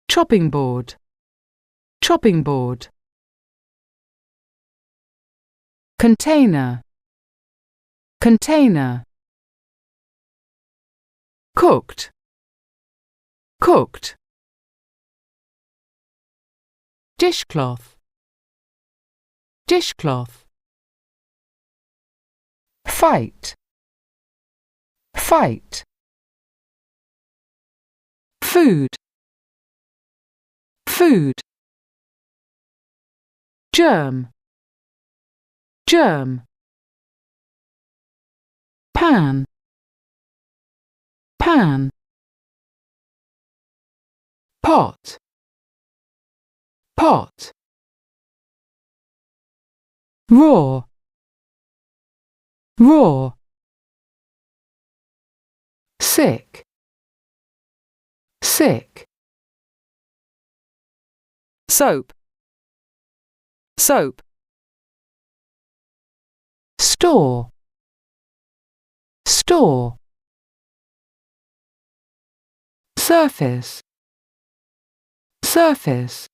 chopping board, chopping board. Container, container. Cooked, cooked. Dishcloth, dishcloth. Fight, fight. Food, food. Germ, germ. Pan, pan. Pot, pot. Raw, raw. Sick, sick. Soap, soap. Store, store. Surface, surface.